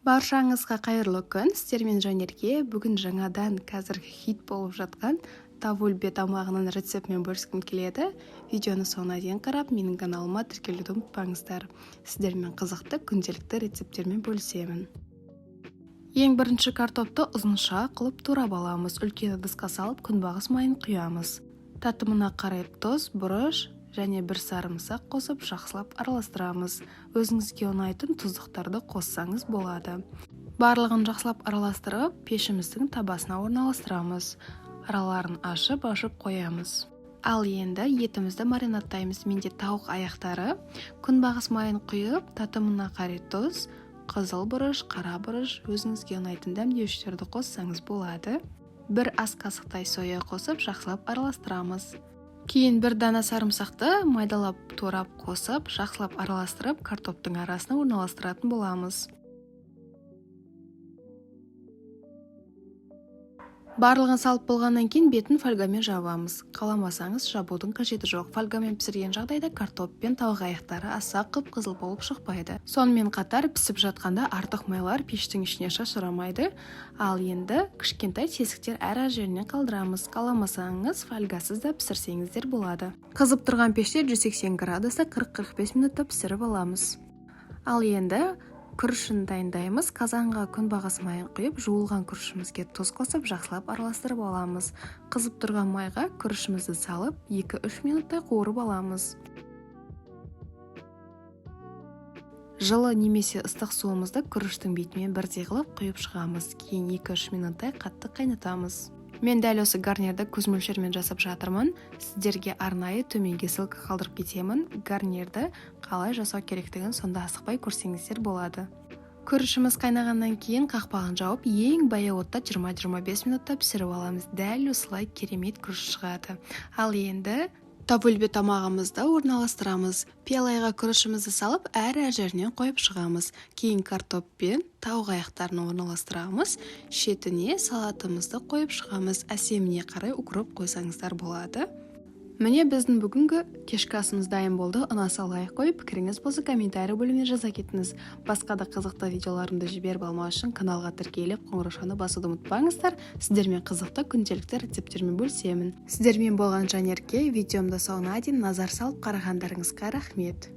Баршаңызға қайырлы күн. Сіздермен Жанерге бүгін жаңадан қазіргі хит болып жатқан тавульбе тамағының рецептімен бөліскім келеді. Видеоны соңына дейін қарап, менің каналыма тіркелуді ұмытпаңыздар. Сіздермен қызықты күнделікті рецепттермен бөлісемін. Ең бірінші картопты ұзынша қылып турап аламыз. Үлкен ыдысқа салып күнбағыс майын құямыз. Татымына қарай тұз, бұрыш және бір сарымсақ қосып жақсылап араластырамыз. Өзіңізге ұнайтын тұздықтарды қоссаңыз болады. Барлығын жақсылап араластырып, пешіміздің табасына орналастырамыз. Араларын ашып қоямыз. Ал енді етімізді маринадтаймыз. Менде тауық аяқтары. Күнбағыс майын құйып, татымына қарай тұз, қызыл бұрыш, қара бұрыш, өзіңізге ұнайтын дәмдеуіштерді қоссаңыз болады. Бір ас қасықтай соя қосып, жақсылап араластырамыз. Кейін бір дана сарымсақты майдалап турап қосып, жақсылап араластырып, картоптың арасына орналастыратын боламыз. Барлығын салып болғаннан кейін бетін фольгамен жабамыз. Қаламасаңыз жабудың қажеті жоқ. Фольгамен пісірген жағдайда картоп пен тауық аяқтары аса қып-қызыл болып шықпайды. Сонымен қатар пісіп жатқанда артық майлар пештің ішіне шашырамайды. Ал енді кішкентай тесіктер әр жерінен қалдырамыз. Қаламасаңыз фольгасыз да пісірсеңіздер болады. Қызып тұрған пеште 180 градуста 40-45 минутта пісіріп аламыз. Ал енді күрішін дайындаймыз. Қазанға күнбағыс майын құйып, жуылған күрішімізге тұз қосып, жақсылап араластырып аламыз. Қызып тұрған майға күрішімізді салып, 2-3 минуттай қуырып аламыз. Жылы немесе ыстық суымызды күріштің бетімен бірдей қылып құйып шығамыз. Кейін 2-3 минуттай қатты қайнатамыз. Мен дәл осы гарнирді көз мөлшермен жасап жатырмын. Сіздерге арнайы төменге ссылка қалдырып кетемін. Гарнирді қалай жасау керектігін сонда асықпай көрсеңіздер болады. Күрішіміз қайнағаннан кейін қақпағын жауып, ең баяу отта 20-25 минутта пісіріп аламыз. Дәл осылай керемет күріш шығады. Ал енді тавульбе тамағымызды орналастырамыз. Пиалайға күрішімізді салып, әр жерінен қойып шығамыз. Кейін картоп пен тауық аяқтарын орналастырамыз. Шетіне салатымызды қойып шығамыз. Әсеміне қарай укроп қойсаңыздар болады. Міне біздің бүгінгі кешкі асымыз дайын болды. Ұнаса лайк қойып, пікіріңіз болса комментарий бөліміне жаза кетіңіз. Басқа да қызықты видеоларымды жіберіп алмау үшін каналға тіркеліп, қоңыраушаны басуды ұмытпаңыздар. Сіздермен қызықты күнделікті рецептермен бөлісемін. Сіздермен болған Жанерге видеомды соңына дейін назар салып қарағандарыңызға рахмет.